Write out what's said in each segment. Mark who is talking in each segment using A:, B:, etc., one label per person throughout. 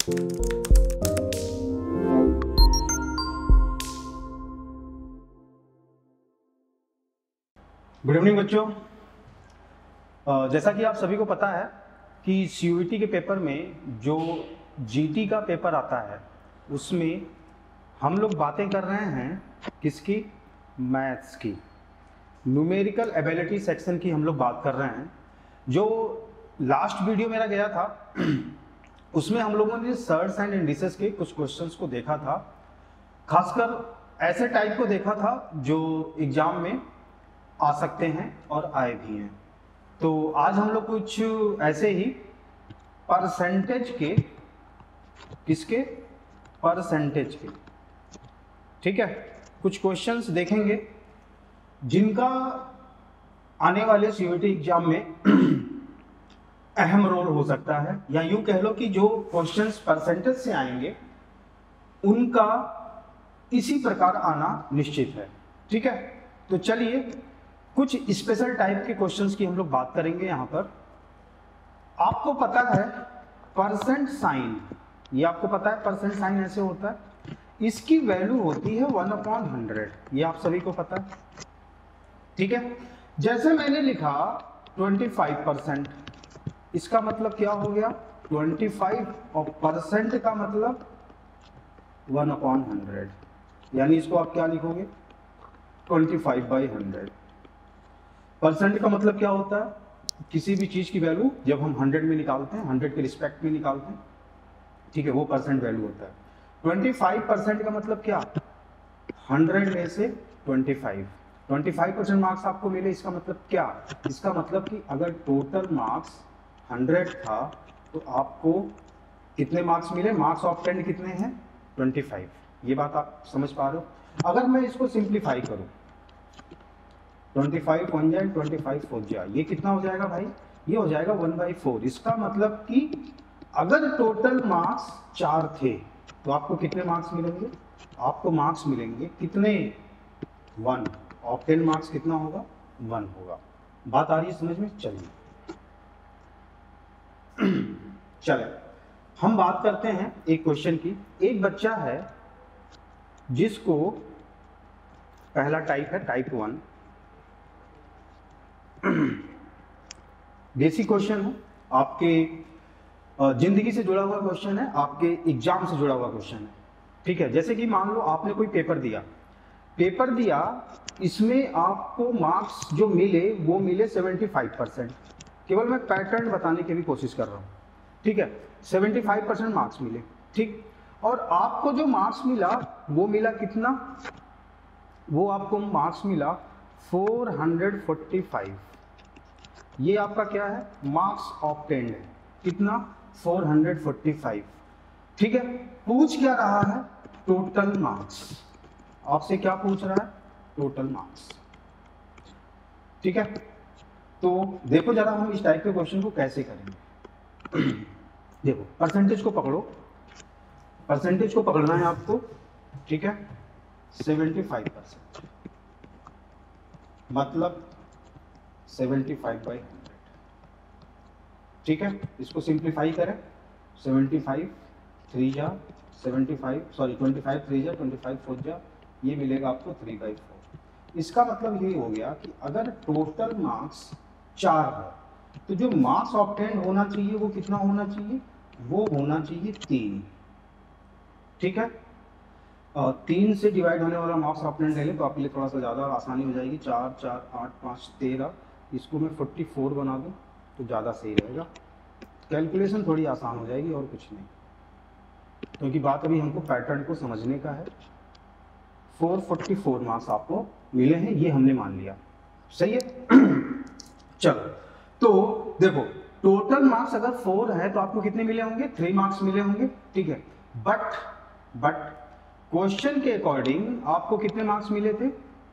A: Good evening बच्चों। जैसा कि आप सभी को पता है कि सीयूईटी के पेपर में जो जीटी का पेपर आता है उसमें हम लोग बातें कर रहे हैं किसकी, मैथ्स की, न्यूमेरिकल एबिलिटी सेक्शन की हम लोग बात कर रहे हैं। जो लास्ट वीडियो मेरा गया था उसमें हम लोगों ने सर्ट्स एंड इंडिसेस के कुछ क्वेश्चंस को देखा था, खासकर ऐसे टाइप को देखा था जो एग्जाम में आ सकते हैं और आए भी हैं। तो आज हम लोग कुछ ऐसे ही परसेंटेज के, किसके, परसेंटेज के, ठीक है, कुछ क्वेश्चंस देखेंगे जिनका आने वाले सीयूईटी एग्जाम में अहम रोल हो सकता है, या यूं कह लो कि जो क्वेश्चंस परसेंटेज से आएंगे उनका इसी प्रकार आना निश्चित है। ठीक है, तो चलिए कुछ स्पेशल टाइप के क्वेश्चंस की हम लोग बात करेंगे। यहां पर आपको पता है परसेंट साइन, ये आपको पता है परसेंट साइन ऐसे होता है, इसकी वैल्यू होती है 1/100, ये आप सभी को पता है। ठीक है, जैसे मैंने लिखा 25%, इसका मतलब क्या हो गया 25, और परसेंट का मतलब 1/100, यानी इसको आप क्या लिखोगे 25/100। परसेंट का मतलब क्या होता है, किसी भी चीज की वैल्यू जब हम 100 में निकालते हैं, 100 के रिस्पेक्ट में निकालते हैं, ठीक है, वो परसेंट वैल्यू होता है। 25% का मतलब क्या, 100 में से 25% मार्क्स आपको मिले, इसका मतलब क्या, इसका मतलब कि अगर टोटल मार्क्स 100 था तो आपको कितने मार्क्स मिले, मार्क्स ऑब्टेन्ड कितने हैं 25। ये बात आप समझ पा रहे हो। अगर मैं इसको सिंप्लीफाई करूं, 25 1 जाए 25 4 जाए, ये कितना हो जाएगा भाई, ये हो जाएगा 1/4। इसका मतलब कि अगर टोटल मार्क्स 4 थे तो आपको कितने मार्क्स मिलेंगे, आपको मार्क्स मिलेंगे कितने, 1। ऑब्टेन मार्क्स कितना होगा, 1 होगा। बात आ रही है समझ में। चलिए चले हम बात करते हैं एक क्वेश्चन की। एक बच्चा है जिसको पहला टाइप है टाइप 1, बेसिक क्वेश्चन है, आपके जिंदगी से जुड़ा हुआ क्वेश्चन है, आपके एग्जाम से जुड़ा हुआ क्वेश्चन है। ठीक है, जैसे कि मान लो आपने कोई पेपर दिया, इसमें आपको मार्क्स जो मिले वो मिले 75%। केवल मैं पैटर्न बताने की भी कोशिश कर रहा हूँ। ठीक है, 75% मार्क्स मिले, ठीक, और आपको जो मार्क्स मिला वो मिला कितना, वो आपको मार्क्स मिला 445। ये आपका क्या है, मार्क्स ऑब्टेन्ड है, कितना 445। ठीक है, पूछ क्या रहा है, टोटल मार्क्स, आपसे क्या पूछ रहा है, टोटल मार्क्स। ठीक है, तो देखो जरा हम इस टाइप के क्वेश्चन को कैसे करेंगे। देखो परसेंटेज को पकड़ो, परसेंटेज को पकड़ना है आपको। ठीक है, 75% मतलब 75/100। ठीक है, इसको सिंप्लीफाई करें, 75 3 जा 75, सॉरी 25 3 जा 25 4 जा, ये मिलेगा आपको 3/4। इसका मतलब ये हो गया कि अगर टोटल मार्क्स 4 है तो जो मार्क्स ऑब्टेन्ड होना चाहिए वो कितना होना चाहिए, वो होना चाहिए 3। ठीक है, 3 से डिवाइड होने वाला मार्क्स ऑब्टेन्ड ले लें तो आपके लिए थोड़ा सा ज़्यादा आसानी हो जाएगी। 4 4 8 5 13, इसको मैं 44 बना दूं तो ज़्यादा सही रहेगा, कैलकुलेशन थोड़ी आसान हो जाएगी और कुछ नहीं, क्योंकि बात अभी हमको पैटर्न को समझने का है। 444 मार्क्स आपको मिले हैं, ये हमने मान लिया, सही है। चलो तो देखो टोटल मार्क्स अगर 4 है तो आपको कितने मिले होंगे, 3 मार्क्स मिले होंगे। ठीक है, बट क्वेश्चन के अकॉर्डिंग आपको कितने मार्क्स मिले थे,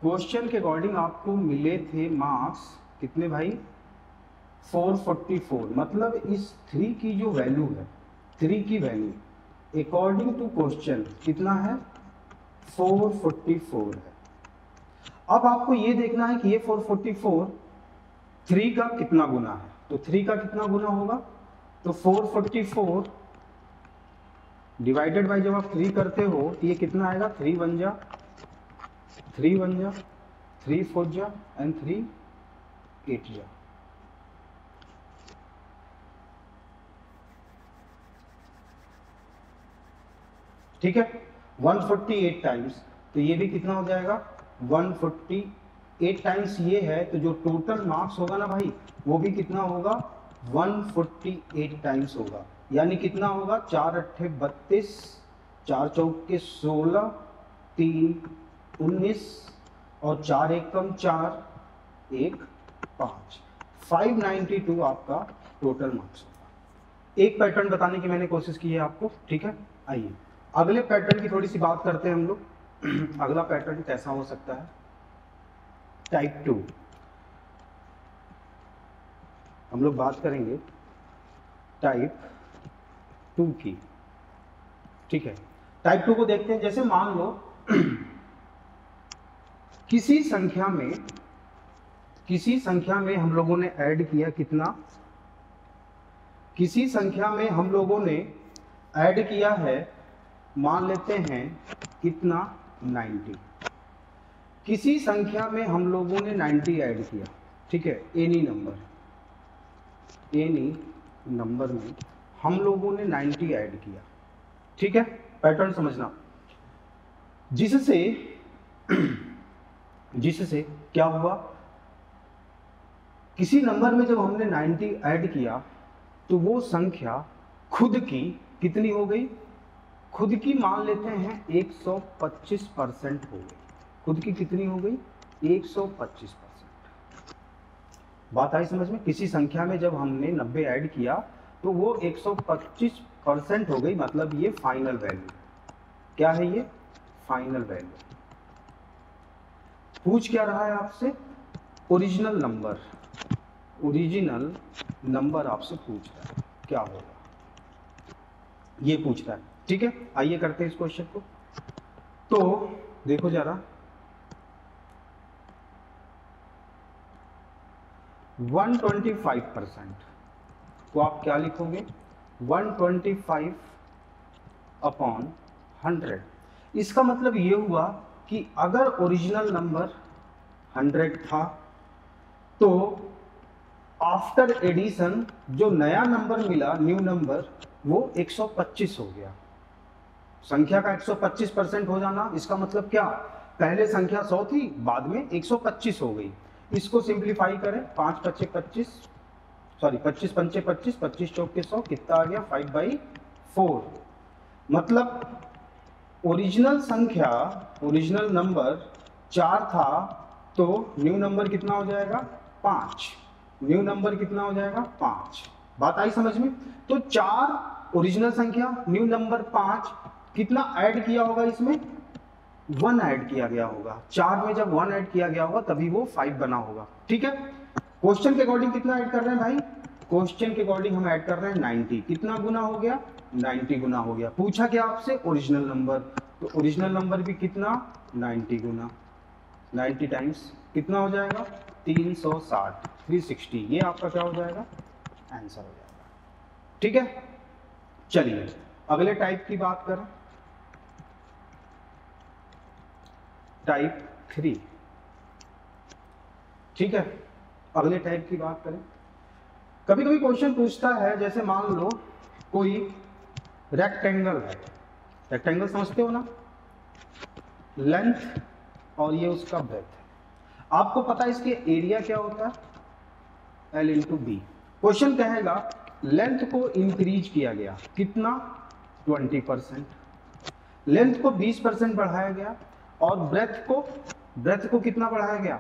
A: क्वेश्चन के अकॉर्डिंग आपको मिले थे मार्क्स कितने भाई, 444। मतलब इस 3 की जो वैल्यू है, 3 की वैल्यू अकॉर्डिंग टू क्वेश्चन कितना है, 444 है। अब आपको ये देखना है कि ये 444 3 का कितना गुना है, तो 3 का कितना गुना होगा, तो 444 डिवाइडेड बाय जब आप 3 करते हो तो ये कितना आएगा, 3 1 जा 3 1 जा 3 4 जा एंड 3 8 जा। ठीक है, 148 टाइम्स, तो ये भी कितना हो जाएगा 148 टाइम्स ये है, तो जो टोटल मार्क्स होगा ना भाई वो भी कितना होगा 148 टाइम्स होगा। यानी कितना होगा 4 अट्ठे 32, 4 चौके 16, 3 19 और 4 एक कम 4 1 5, 592 आपका टोटल मार्क्स होगा। एक पैटर्न बताने की मैंने कोशिश की है आपको। ठीक है, आइए अगले पैटर्न की थोड़ी सी बात करते हैं हम लोग। अगला पैटर्न कैसा हो सकता है, टाइप 2। हम लोग बात करेंगे टाइप 2 की। ठीक है, टाइप 2 को देखते हैं। जैसे मान लो किसी संख्या में हम लोगों ने ऐड किया कितना, किसी संख्या में हम लोगों ने ऐड किया है, मान लेते हैं कितना 90। किसी संख्या में हम लोगों ने 90 ऐड किया। ठीक है, एनी नंबर में हम लोगों ने 90 ऐड किया। ठीक है, पैटर्न समझना। जिससे क्या हुआ, किसी नंबर में जब हमने 90 ऐड किया तो वो संख्या खुद की कितनी हो गई, खुद की मान लेते हैं 125% हो गई। खुद की कितनी हो गई 125%। बात आई समझ में। किसी संख्या में जब हमने 90 ऐड किया तो वो 125% हो गई, मतलब ये फाइनल वैल्यू। क्या है ये, फाइनल वैल्यू। पूछ क्या रहा है आपसे, ओरिजिनल नंबर आपसे पूछ रहा है, क्या होगा ये पूछ रहा है। ठीक है, आइए करते हैं इस क्वेश्चन को। तो देखो जरा, 125% को आप क्या लिखोगे, 125 अपॉन 100। इसका मतलब ये हुआ कि अगर ओरिजिनल नंबर 100 था तो आफ्टर एडिशन जो नया नंबर मिला, न्यू नंबर, वो 125 हो गया। संख्या का 125% हो जाना, इसका मतलब क्या, पहले संख्या 100 थी, बाद में 125 हो गई। इसको सिंप्लीफाई करें, 5 पच्चे 25, सॉरी 25 पंचे 25, 25 चौके 100, कितना आ गया 5/4। मतलब ओरिजिनल नंबर 4 था तो न्यू नंबर कितना हो जाएगा 5। न्यू नंबर कितना हो जाएगा 5। बात आई समझ में। तो 4 ओरिजिनल संख्या, न्यू नंबर 5, कितना ऐड किया होगा इसमें, 1 ऐड किया गया होगा। 4 में जब 1 ऐड किया गया होगा तभी वो 5 बना होगा। ठीक है, क्वेश्चन के अकॉर्डिंग कितना ऐड कर रहे हैं भाई, क्वेश्चन के अकॉर्डिंग हम ऐड कर रहे हैं 90। कितना गुना हो गया, 90 गुना हो गया। पूछा क्या आपसे, ओरिजिनल नंबर, तो ओरिजिनल नंबर भी कितना 90 गुना, 90 टाइम्स कितना हो जाएगा 360, 360। ये आपका क्या हो जाएगा, आंसर हो जाएगा। ठीक है, चलिए अगले टाइप की बात करें, टाइप 3। ठीक है, अगले टाइप की बात करें। कभी कभी क्वेश्चन पूछता है, जैसे मान लो कोई रेक्टेंगल है, रेक्टेंगल समझते हो ना, लेंथ और ये उसका ब्रेथ है। आपको पता है इसके एरिया क्या होता है, L इंटू बी। क्वेश्चन कहेगा लेंथ को इंक्रीज किया गया, कितना 20%, लेंथ को 20% बढ़ाया गया, और ब्रेथ को कितना बढ़ाया गया,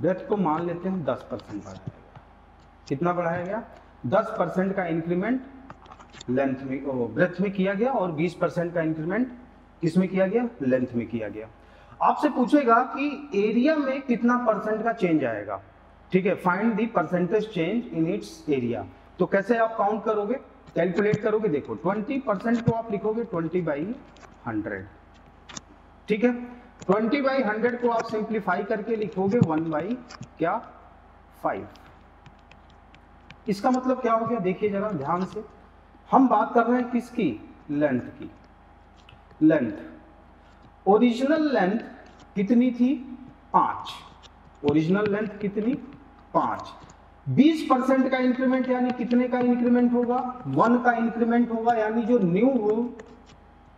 A: ब्रेथ को मान लेते हैं 10% बढ़ाया गया। कितना बढ़ाया गया, 10% का इंक्रीमेंट लेंथ में, ब्रेथ में किया गया, और 20% का इंक्रीमेंट किसमें किया गया, लेंथ में किया गया। आपसे पूछेगा कि एरिया में कितना परसेंट का चेंज आएगा। ठीक है, find the percentage change in its area. तो कैसे आप काउंट करोगे, कैलकुलेट करोगे, देखो 20% को आप लिखोगे 20/100। ठीक है, 20/100 को आप सिंप्लीफाई करके लिखोगे 1/5। इसका मतलब क्या हो गया, देखिए जरा ध्यान से, हम बात कर रहे हैं किसकी, लेंथ की। लेंथ ओरिजिनल लेंथ कितनी थी 5, ओरिजिनल लेंथ कितनी 5। 20% का इंक्रीमेंट यानी कितने का इंक्रीमेंट होगा 1 का इंक्रीमेंट होगा, यानी जो न्यू हो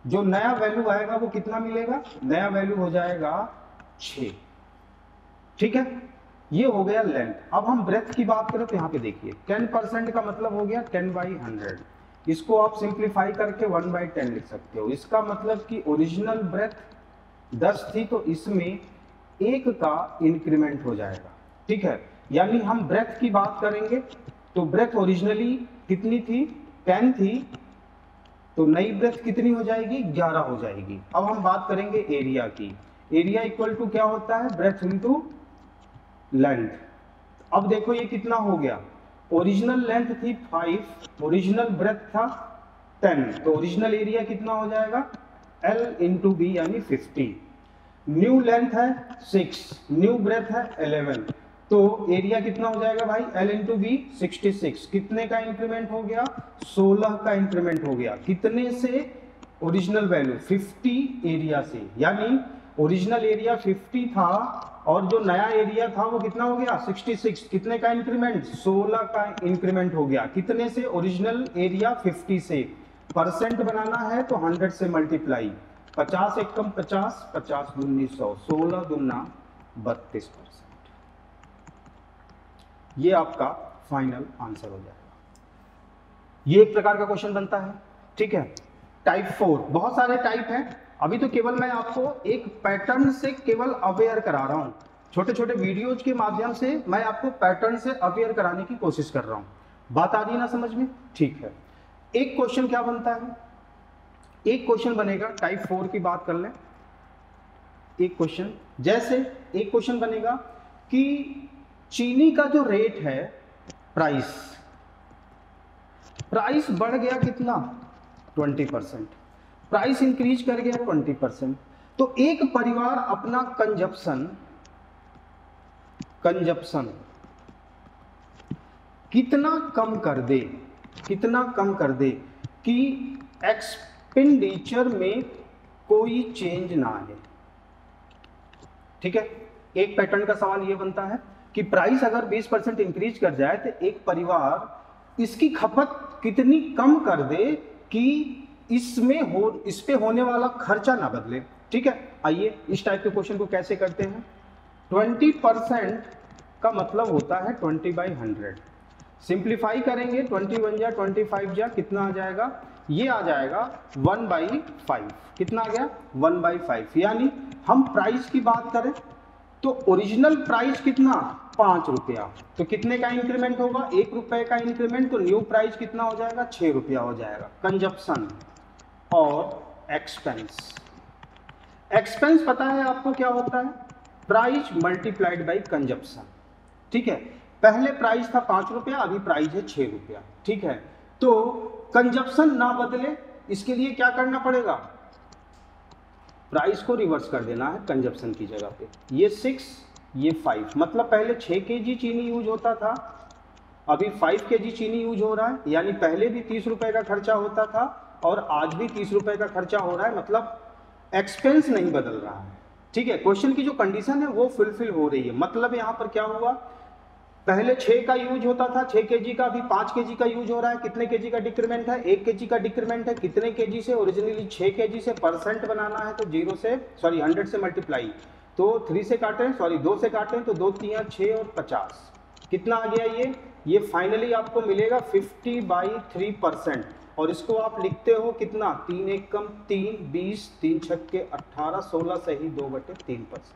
A: जो नया वैल्यू आएगा वो कितना मिलेगा, नया वैल्यू हो जाएगा 6। ठीक है, ये हो गया लेंथ। अब हम ब्रेथ की बात करें तो यहाँ पे देखिए 10% का मतलब हो गया 10/100, इसको आप सिंप्लीफाई करके 1/10 लिख सकते हो। इसका मतलब कि ओरिजिनल ब्रेथ 10 थी तो इसमें 1 का इंक्रीमेंट हो जाएगा। ठीक है, यानी हम ब्रेथ की बात करेंगे तो ब्रेथ ओरिजिनली कितनी थी 10 थी, तो नई ब्रेथ कितनी हो जाएगी 11 हो जाएगी। अब हम बात करेंगे एरिया की। एरिया इक्वल टू क्या होता है ब्रेथ इनटू लेंथ। अब देखो ये कितना हो गया, ओरिजिनल लेंथ थी 5, ओरिजिनल ब्रेथ था 10, तो ओरिजिनल एरिया कितना हो जाएगा L इंटू बी यानी 50। न्यू लेंथ है 6, न्यू ब्रेथ है 11, तो एरिया कितना हो जाएगा भाई L इंटू बी 66। कितने का इंक्रीमेंट हो गया 16 का इंक्रीमेंट हो गया। कितने से ओरिजिनल वैल्यू 50 एरिया से, यानी ओरिजिनल एरिया 50 था और जो नया एरिया था वो कितना हो गया 66। कितने का इंक्रीमेंट 16 का इंक्रीमेंट हो गया। कितने से ओरिजिनल एरिया 50 से। परसेंट बनाना है तो 100 से मल्टीप्लाई, 50 एकम 50, 50 दूनी 100, 16 दूना 32%। ये आपका फाइनल आंसर हो जाएगा। ये एक प्रकार का क्वेश्चन बनता है। ठीक है, टाइप 4 बहुत सारे टाइप हैं, अभी तो केवल मैं आपको एक पैटर्न से केवल अवेयर करा रहा हूं। छोटे छोटे वीडियोज के माध्यम से मैं आपको पैटर्न से अवेयर कराने की कोशिश कर रहा हूं। बात आ रही ना समझ में? ठीक है, एक क्वेश्चन क्या बनता है, एक क्वेश्चन बनेगा टाइप 4 की बात कर लें। एक क्वेश्चन जैसे एक क्वेश्चन बनेगा कि चीनी का जो रेट है प्राइस बढ़ गया कितना 20%, प्राइस इंक्रीज कर गया 20%, तो एक परिवार अपना कंजप्शन कितना कम कर दे, कितना कम कर दे कि एक्सपेंडिचर में कोई चेंज ना आए। ठीक है, एक पैटर्न का सवाल यह बनता है कि प्राइस अगर 20% इंक्रीज कर जाए तो एक परिवार इसकी खपत कितनी कम कर दे कि इस पे होने वाला खर्चा ना बदले। ठीक है, आइए इस टाइप के क्वेश्चन को कैसे करते हैं। 20% का मतलब होता है 20/100, सिंप्लीफाई करेंगे 21 जा 25 जा कितना आ जाएगा, ये आ जाएगा 1/5। कितना आ गया 1/5। यानी हम प्राइस की बात करें तो ओरिजिनल प्राइस कितना 5 रुपया, तो कितने का इंक्रीमेंट होगा 1 रुपए का इंक्रीमेंट, तो न्यू प्राइस कितना हो जाएगा 6 रुपया हो जाएगा। कंजप्शन और एक्सपेंस, एक्सपेंस पता है आपको क्या होता है, प्राइस मल्टीप्लाइड बाई कंजप्शन। ठीक है, पहले प्राइस था 5 रुपया, अभी प्राइस है 6 रुपया। ठीक है, तो कंजप्शन ना बदले इसके लिए क्या करना पड़ेगा, प्राइस को रिवर्स कर देना है कंजप्शन की जगह पे। ये 6 ये 5, मतलब पहले 6 kg चीनी यूज होता था, अभी 5 kg चीनी यूज हो रहा है, यानी पहले भी 30 रुपए का खर्चा होता था और आज भी 30 रुपए का खर्चा हो रहा है, मतलब एक्सपेंस नहीं बदल रहा है। ठीक है, क्वेश्चन की जो कंडीशन है वो फुलफिल हो रही है। मतलब यहाँ पर क्या हुआ, पहले 6 का यूज होता था 6 kg का, अभी 5 kg का यूज हो रहा है। कितने kg का डिक्रीमेंट है 1 kg का डिक्रीमेंट है। कितने kg से, ओरिजिनली 6 kg से, परसेंट बनाना है तो 100 से मल्टीप्लाई, तो 3 से काटें, 2 से काटें तो 2 3 6 और 50, कितना आ गया ये फाइनली आपको मिलेगा 50/3%। और इसको आप लिखते हो कितना 3 एकम 3 20 3 छक्के 18 16 सही 2/3%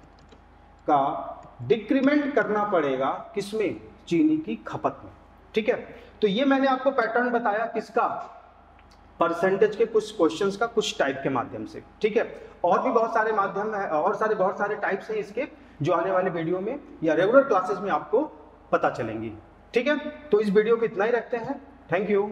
A: का डिक्रीमेंट करना पड़ेगा किसमें, चीनी की खपत में। ठीक है, तो ये मैंने आपको पैटर्न बताया किसका, परसेंटेज के कुछ क्वेश्चंस का कुछ टाइप के माध्यम से। ठीक है, और भी बहुत सारे माध्यम है और बहुत सारे टाइप्स हैं इसके, जो आने वाले वीडियो में या रेगुलर क्लासेस में आपको पता चलेंगी। ठीक है, तो इस वीडियो को इतना ही रखते हैं। Thank you.